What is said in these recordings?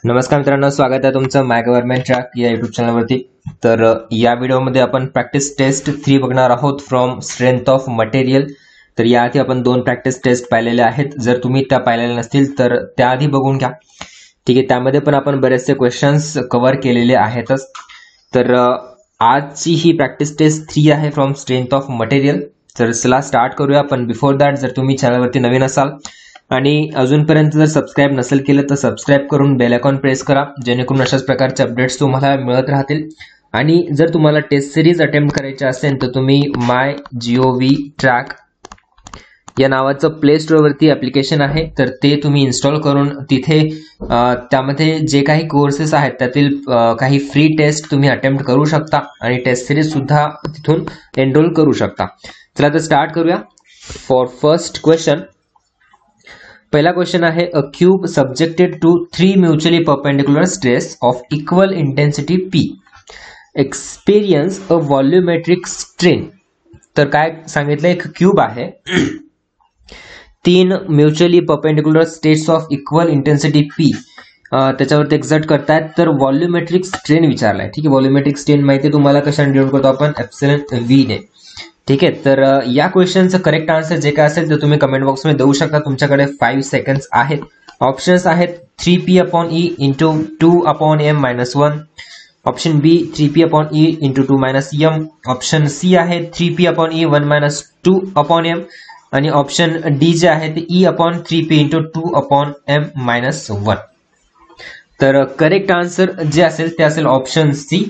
नमस्कार मित्रांनो, स्वागत आहे तुमचं माय गव्हर्नमेंट ट्रॅक या युट्यूब चॅनलवरती। तर या व्हिडिओमध्ये आपण प्रॅक्टिस टेस्ट 3 बघणार आहोत फ्रॉम स्ट्रेंथ ऑफ मटेरियल। तर याआधी आपण 2 प्रॅक्टिस टेस्ट पाहिलेले आहेत। जर तुम्ही त्या पाहिलेल्या नसतील तर त्याआधी बघून घ्या, ठीक आहे। त्यामध्ये पण आपण बरेचसे क्वेश्चन्स कव्हर केलेले आहेतच। तर आजची ही प्रॅक्टिस टेस्ट 3 आहे फ्रॉम स्ट्रेंथ ऑफ मटेरियल। तर चला स्टार्ट करूया। पण बिफोर दॅट, जर तुम्ही चॅनलवरती नवीन असाल आणि अजूनपर्यंत जर सबस्क्राइब नसेल केलं तर सबस्क्राइब करून बेल आयकॉन प्रेस करा, जेणेकरून अशाच प्रकारचे अपडेट्स तुम्हाला मिळत राहतील। आणि जर तुम्हाला टेस्ट सिरीज अटेम्प्ट करायची असेल तर तुम्ही माय GOV ट्रॅक या नावाचं प्ले स्टोअरवरती ॲप्लिकेशन आहे, तर ते तुम्ही इन्स्टॉल करून तिथे त्यामध्ये जे काही कोर्सेस आहेत त्यातील काही फ्री टेस्ट तुम्ही अटेम्प्ट करू शकता आणि टेस्ट सिरीज सुद्धा तिथून एनरोल करू शकता। चला तर स्टार्ट करूया। फॉर फर्स्ट क्वेश्चन, पहिला क्वेश्चन आहे, a cube subjected to 3 mutually perpendicular stress of equal intensity P experience a volumetric strain. तर काय सांगितलं, एक क्यूब आहे, 3 mutually perpendicular stress of equal intensity P त्याच्यावरती एक्झर्ट करतायत, तर व्हॉल्यूमेट्रिक स्ट्रेन विचारलाय, ठीक आहे। व्हॉल्यूमेट्रिक स्ट्रेन माहिती आहे तुम्हाला, कशाने डिनोट करतो आपण, एप्सिलॉन V ने, ठीक आहे। तर या क्वेश्चनचं करेक्ट आन्सर जे काय असेल ते तुम्ही कमेंट बॉक्समध्ये देऊ शकता। तुमच्याकडे 5 सेकंड्स आहेत। ऑप्शन्स आहेत 3P/E into 2/m-1, option B 3P/E into 2-m, option C आहे 3P/E 1-2/m आणि ऑप्शन डी जे आहे ते E/3P इंटू 2/m-1। तर करेक्ट आन्सर जे असेल ते असेल ऑप्शन सी।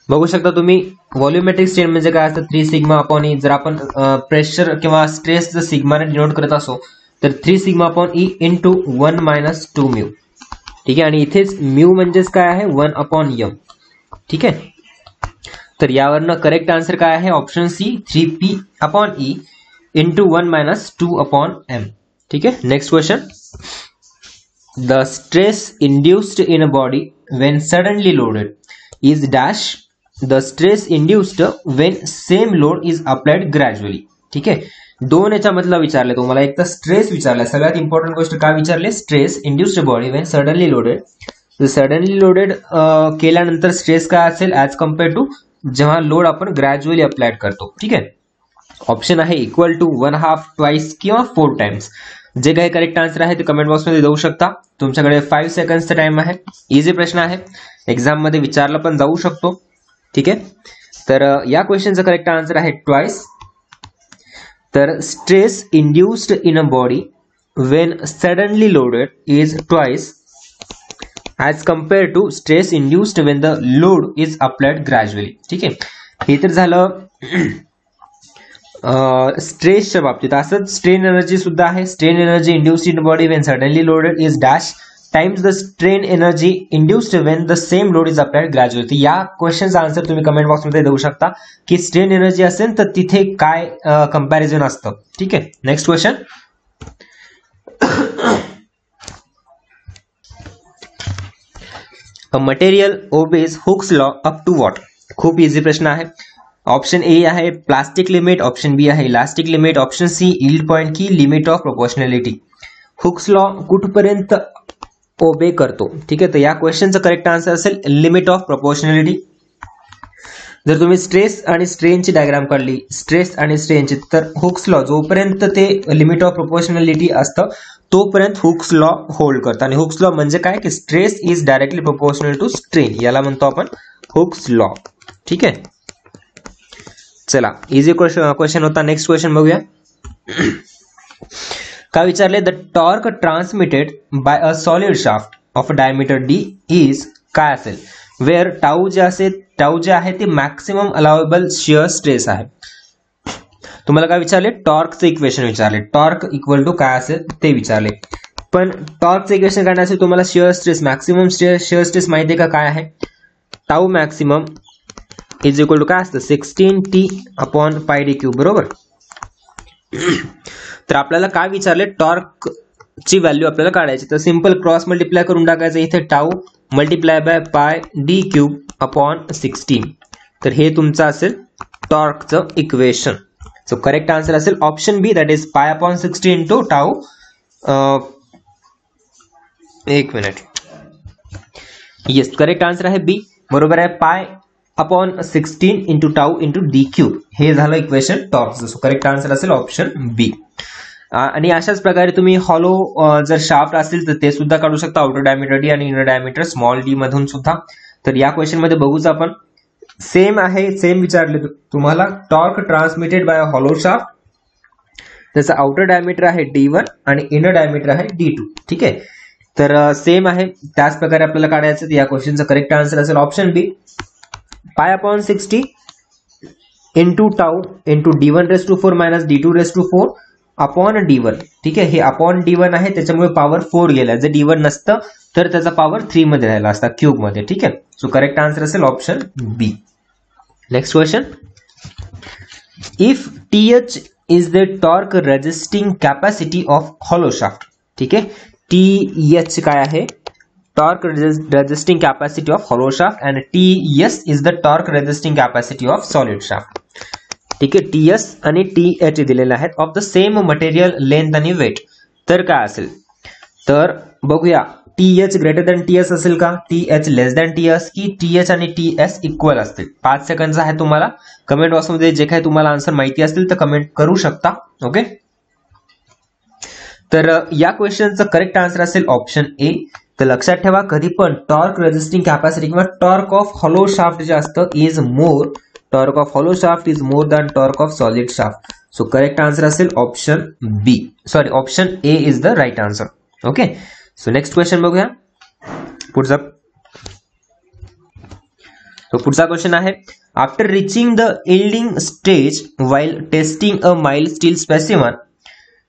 बघू शकता तुम्ही, व्हॉल्यूमेट्रिक स्ट्रेन म्हणजे काय असतं, 3σ/E। जर आपण प्रेशर किंवा स्ट्रेस जर सिग्माने डिनोट करत असो तर 3σ/E इंटू 1-2μ, ठीक आहे। आणि इथेच म्यू म्हणजेच काय आहे, 1/m, ठीक आहे। तर यावरनं करेक्ट आन्सर काय आहे, option C 3P/E into 1-2/m, ठीक आहे। Next question, the stress induced in a body when suddenly loaded is dash the stress induced when same load is applied gradually, ठीक आहे। दोन याच्यामधला विचारले तुम्हाला, एक तर स्ट्रेस विचारलाय, सगळ्यात इम्पॉर्टंट गोष्ट काय विचारले, stress induced body when suddenly loaded. Suddenly loaded केल्यानंतर स्ट्रेस काय असेल ऍज कम्पेअर टू जेव्हा लोड आपण ग्रॅज्युअली अप्लाइड करतो, ठीक आहे। ऑप्शन आहे इक्वल टू 1/2, ट्वाइस किंवा 4 टाइम्स। जे काही करेक्ट आन्सर आहे ते कमेंट बॉक्समध्ये देऊ शकता। तुमच्याकडे 5 सेकंड्सचा टाइम आहे। इझी प्रश्न आहे, एक्झाम मध्ये विचारला पण जाऊ शकतो, ठीक आहे। तर या क्वेश्चनचा करेक्ट आन्सर आहे ट्वाइस। तर stress induced in a body when suddenly loaded is twice as compare to stress induced when the load is applied gradually, ठीक आहे। हे तर झालं स्ट्रेसच्या बाबतीत। असंच स्ट्रेन एनर्जी सुद्धा आहे, strain energy induced in body when suddenly loaded is dash times the strain energy induced when the same load is applied gradually. या क्वेश्चनचा आन्सर तुम्ही कमेंट बॉक्समध्ये देऊ शकता की स्ट्रेन एनर्जी असेल तर तिथे काय कंपॅरिझन असतं, ठीक आहे। Next question, a material obeys Hooke's law up to what. खूप इझी प्रश्न आहे। ऑप्शन ए आहे प्लास्टिक लिमिट, ऑप्शन बी आहे elastic limit, option C yield point की limit of proportionality. Hooke's law कुठपर्यंत ओबे करतो, ठीक आहे। तर या क्वेश्चनचं करेक्ट आन्सर असेल लिमिट ऑफ प्रोपोर्शनॅलिटी। जर तुम्ही स्ट्रेस आणि स्ट्रेनची डायग्राम काढली, स्ट्रेस आणि स्ट्रेनची, तर हुक्स लॉ जोपर्यंत ते लिमिट ऑफ प्रोपोर्शनॅलिटी असतं तोपर्यंत हुक्स लॉ होल्ड करतं। आणि हुक्स लॉ म्हणजे काय की stress is directly proportional to strain, याला म्हणतो आपण हुक्स लॉ, ठीक आहे। चला, इझी क्वेश्चन होता। नेक्स्ट क्वेश्चन बघूया। काय विचारले, the torque transmitted by a solid shaft of diameter D is काय असेल, वेअर टाऊ जे आहे ते मॅक्सिमम अलाउएबल शिअर स्ट्रेस आहे। तुम्हाला काय विचारले, टॉर्कचं इक्वेशन विचारले, टॉर्क इक्वल टू काय असेल ते विचारले। पण टॉर्कचं इक्वेशन काय असेल, तुम्हाला shear stress, maximum shear stress माहिती आहे का काय आहे, tau maximum is equal to काय असतं, 16T/πd³, बरोबर। तर आपल्याला काय विचारले, टॉर्क ची व्हॅल्यू आपल्याला काढायची, तर सिंपल क्रॉस मल्टिप्लाय करून टाकायचं, इथे टाऊ मल्टिप्लाय बाय πd³/16। तर हे तुमचं असेल टॉर्कचं इक्वेशन। सो करेक्ट आन्सर असेल option B, that is π/16 into tau एक मिनिट, येस, करेक्ट आन्सर आहे बी. बरोबर आहे. Pi upon 16 into tau into D cube हे झालं इक्वेशन टॉर्कचं. सो करेक्ट आन्सर असेल ऑप्शन बी. आणि अशाच प्रकारे तुम्ही हॉलो जर शाफ्ट असेल तर ते सुद्धा काढू शकता, आउटर डायमीटर डी आणि इनर डायमीटर स्मॉल डी मधून सुद्धा. तर या क्वेश्चन मध्ये बघूच आपण, सेम आहे, सेम विचारले तुम्हाला. Torque transmitted bye hollow shaft, त्याचा आउटर डायमीटर आहे D1 आणि इनर डायमीटर आहे D2. ठीक आहे, तर सेम आहे, त्याच प्रकारे आपल्याला काढायचं. या क्वेश्चनचा करेक्ट आन्सर असेल option B. Pi upon 60 into tau into D1⁴ minus D2⁴ upon D1. ठीक आहे, हे अपॉन D1 आहे, त्याच्यामुळे पॉवर 4 गेला. जर D1 नसतं तर त्याचा पॉवर 3 मध्ये राहिला असता, क्यूब मध्ये. ठीक आहे, सो करेक्ट आन्सर असेल option B. Next question. If TH is the torque resisting capacity of hollow shaft. ठीक आहे, TH काय आहे? Torque resisting capacity of hollow shaft, and TS is the torque resisting capacity of solid shaft. ठीक आहे, TS आणि TH दिलेले आहेत, of the same material length आणि वेट. तर काय असेल? तर बघूया, TH ग्रेटर दॅन TS असेल का, TH लेस दॅन TS, की TH आणि TS इक्वल असतील. 5 सेकंड आहे तुम्हाला. कमेंट बॉक्समध्ये जे काही तुम्हाला आन्सर माहिती असतील तर कमेंट करू शकता. ओके, तर या क्वेश्चनचं करेक्ट आन्सर असेल ऑप्शन ए. तर लक्षात ठेवा, कधी पण टॉर्क रेजिस्टिंग कॅपॅसिटी किंवा टॉर्क ऑफ हॉलो शाफ्ट जे असतं is more, torque of hollow shaft is more than torque of solid shaft. So correct answer असेल option B, sorry option A is the right answer. Okay, so next question बघूया. पुढचा question आहे, after reaching the yielding stage while testing a mild steel specimen,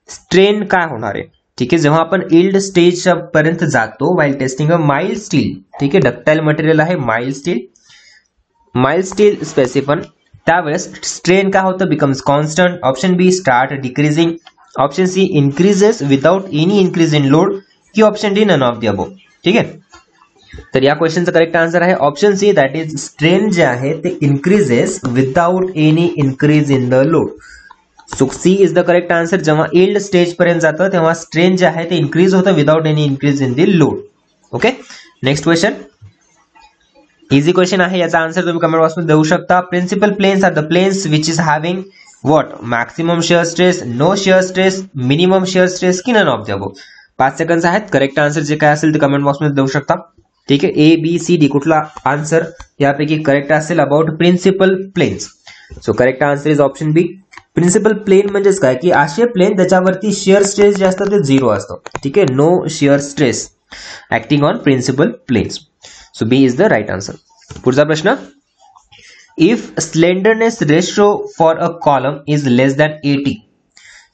strain काय होणार आहे? ठीक आहे, जेव्हा आपण यील्ड स्टेज पर्यंत जातो while testing a mild steel, ठीक आहे, डक्टाइल मटेरियल आहे माइल्ड स्टील स्पेसिमन, त्यावेळेस स्ट्रेन काय होतं? Becomes constant. Option B start decreasing, option C increases without any increase in load, की option D none of the above. ठीक आहे, तर या क्वेश्चनचा करेक्ट आन्सर आहे option C, that is strain जे आहे ते increases without any increase in the load. So C is the correct answer. जेव्हा यील्ड स्टेज पर्यंत जातं तेव्हा स्ट्रेन जे आहे ते इन्क्रीज होतं without any increase in the load. Okay, next question. Easy question आहे, याचा आन्सर तुम्ही कमेंट बॉक्समध्ये देऊ शकता. Principal planes are the planes which is having what? Maximum shear stress, no shear stress, minimum shear stress, की none of the above. 5 second आहेत. Correct answer जे काय असेल ते कमेंट बॉक्समध्ये देऊ शकता. ठीक आहे, ए बी सी डी कुठला आन्सर यापैकी करेक्ट असेल about principal planes. So correct answer is option B. Principal plane म्हणजेच काय, की असे प्लेन त्याच्यावरती शिअर स्ट्रेस जे असतं ते 0 असतं. ठीक आहे, no shear stress acting on principal planes. So B is the right answer. पुढचा प्रश्न. If slenderness ratio for a column is less than 80,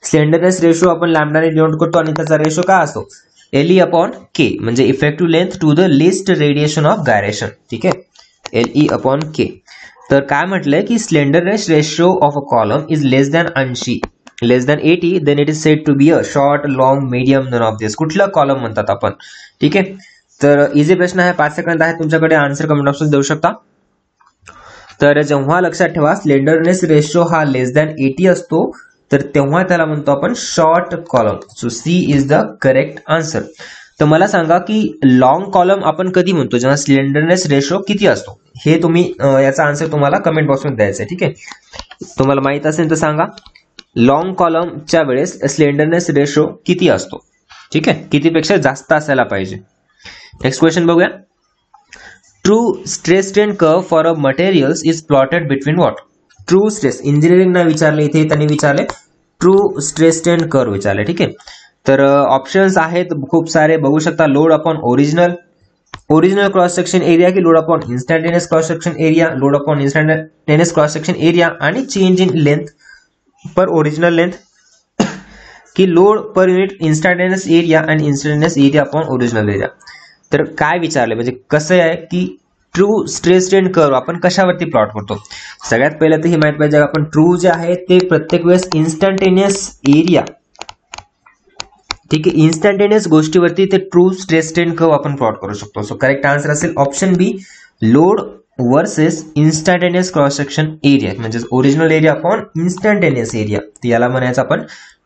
slenderness ratio आपण लॅम्डाने डिनोट करतो आणि त्याचा रेशो काय असतो? LE अपॉन के, म्हणजे effective length to the least radiation of gyration. ठीक आहे, LE अपॉन के. तर काय म्हटलंय की slenderness ratio of a column is less than 80, less than 80, then it is said to be a short, long, medium, none of this. कुठला column म्हणतात आपण? ठीक आहे, तर इझी प्रश्न आहे. 5 सेकंद आहे तुमच्याकडे. आन्सर कमेंट बॉक्समध्ये देऊ शकता. तर जेव्हा लक्षात ठेवा स्लेंडरनेस रेशो हा लेस दॅन 80 असतो तर तेव्हा त्याला म्हणतो आपण short column. So C is the correct answer. तर मला सांगा की लॉंग कॉलम आपण कधी म्हणतो? जेव्हा स्लेंडरनेस रेशो किती असतो? हे तुम्ही याचा आन्सर तुम्हाला कमेंट बॉक्समध्ये द्यायचा आहे. ठीक आहे, तुम्हाला माहित असेल तर सांगा. लॉंग कॉलमच्या वेळेस स्लेंडरनेस रेशो किती असतो? ठीक आहे, कितीपेक्षा जास्त असायला पाहिजे. नेक्स्ट क्वेश्चन बघूया. True stress strain curve for a materials is plotted between what? True stress engineering ना विचारले, इथे त्यांनी विचारले ट्रू स्ट्रेस स्ट्रेन कर्व विचारले. ठीक आहे, तर ऑप्शन्स आहेत खूप सारे, बघू शकता. Load upon original cross section area, की load upon instantaneous cross section area, load upon instantaneous cross section area, आणि change in length per original length, की load per unit instantaneous area आणि instantaneous area upon original area. तर काय विचारले, म्हणजे कसं आहे की ट्रू स्ट्रेस स्ट्रेन कर्व आपण कशावरती प्लॉट करतो? सगळ्यात पहिलं तर हे माहित पाहिजे आपण ट्रू जे आहे ते प्रत्येक वेळेस इन्स्टंटेनियस एरिया, ठीक आहे, इन्स्टंटेनियस गोष्टीवरती ते ट्रू स्ट्रेस स्ट्रेन कर्व आपण प्लॉट करू शकतो. सो करेक्ट आन्सर असेल option B, load versus instantaneous cross section area, म्हणजे original area upon instantaneous area. याला म्हणायचं आपण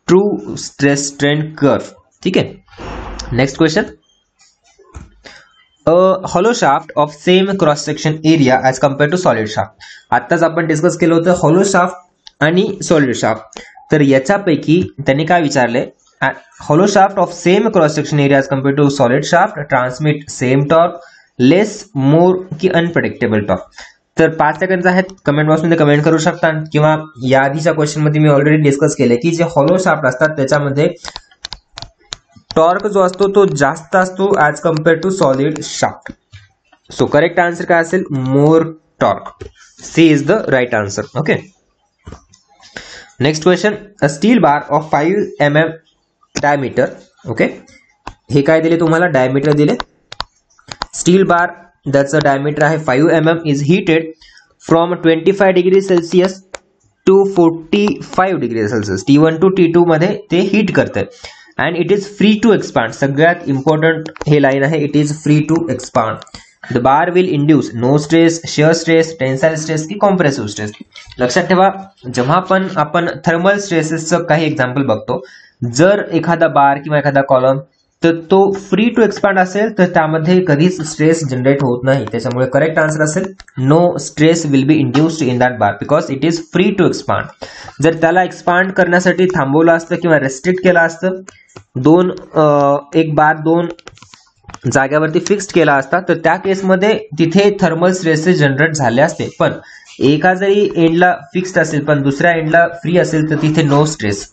ट्रू स्ट्रेस स्ट्रेन कर्व. ठीक आहे, next question. Hollow shaft of same cross section area as compare to solid shaft. आत्ताच आपण discuss केलं होतं हॉलो शाफ्ट आणि सॉलिड शाफ्ट. तर याच्यापैकी त्यांनी काय विचारले, hollow shaft of same cross section area as compare to solid shaft transmit same torque, less, more की अनप्रेडिक्टेबल टॉर्क. तर 5 सेकंड आहेत, कमेंट बॉक्समध्ये कमेंट करू शकता. किंवा या आधीच्या क्वेश्चन मध्ये मी ऑलरेडी डिस्कस केले की जे हॉलो शाफ्ट असतात त्याच्यामध्ये टॉर्क जो असतो तो जास्त असतो as compare to solid shaft. So correct answer काय असेल, more torque. C is the right answer. Okay, next question. A steel bar of 5 mm diameter. Okay, हे काय दिले तुम्हाला, डायमीटर दिले. स्टील बार त्याचं डायमीटर आहे 5 mm is heated from 25 degree Celsius to 45 degree Celsius. T1 to T2 मध्ये ते heat करते. And it is free to expand. सगळ्यात इम्पॉर्टंट हे लाईन आहे, it is free to expand. The bar will induce no stress, shear stress, tensile stress की compressive stress. लक्षात ठेवा, जेव्हा पण आपण थर्मल स्ट्रेसेसचं काही एक्झाम्पल बघतो, जर एखादा बार किंवा एखादा कॉलम तर तो फ्री टू एक्सपांड असेल तर त्यामध्ये कधीच स्ट्रेस जनरेट होत नाही. त्याच्यामुळे करेक्ट आन्सर असेल no stress will be induced in that bar because it is free to expand. जर त्याला एक्सपांड करण्यासाठी थांबवलं असतं किंवा रेस्ट्रिक्ट केलं असतं, एक बार 2 जाग्यावरती फिक्स्ड केला असता तर त्या केसमध्ये तिथे थर्मल स्ट्रेसेस जनरेट झाले असते. पण एका जरी एंडला फिक्स्ड असेल पण दुसऱ्या एंडला फ्री असेल तर तिथे no stress.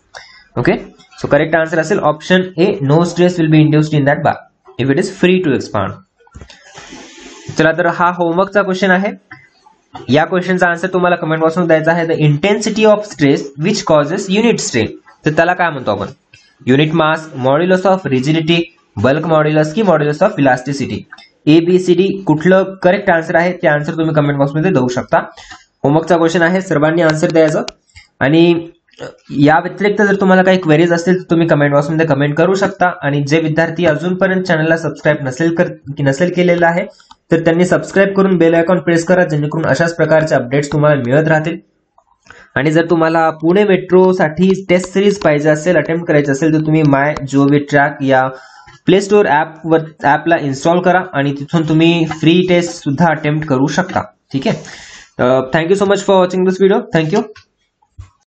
Okay, so correct answer असेल option A, no stress will be induced in that bar if it is free to expand. चला, तर हा होमवर्कचा क्वेश्चन आहे. या क्वेश्चनचा आन्सर तुम्हाला कमेंट बॉक्समध्ये द्यायचा आहे. The intensity of stress which causes unit strain. तर त्याला काय म्हणतो आपण, unit mass, modulus of rigidity, bulk modulus की मॉड्युलस ऑफ इलास्टिसिटी. ABCD कुठलं करेक्ट आन्सर आहे ते आन्सर तुम्ही कमेंट बॉक्समध्ये देऊ शकता. होमवर्कचा क्वेश्चन आहे, सर्वांनी आन्सर द्यायचं. आणि या व्यतिरिक्त जर तुम्हाला काही क्वेरीज असतील तर तुम्ही कमेंट बॉक्समध्ये कमेंट करू शकता. आणि जे विद्यार्थी अजूनपर्यंत चॅनलला सबस्क्राईब नसेल केलेलं आहे तर त्यांनी सबस्क्राईब करून बेल आयकॉन प्रेस करा, जेणेकरून अशाच प्रकारचे अपडेट्स तुम्हाला मिळत राहतील. आणि जर तुम्हाला पुणे मेट्रोसाठी टेस्ट सिरीज पाहिजे असेल, अटेम्प्ट करायची असेल तर तुम्ही माय जोबी ट्रॅक या प्ले स्टोअर ॲपला इन्स्टॉल करा आणि तिथून तुम्ही फ्री टेस्ट सुद्धा अटेम्प्ट करू शकता. ठीक आहे, thank you so much for watching this video. Thank you.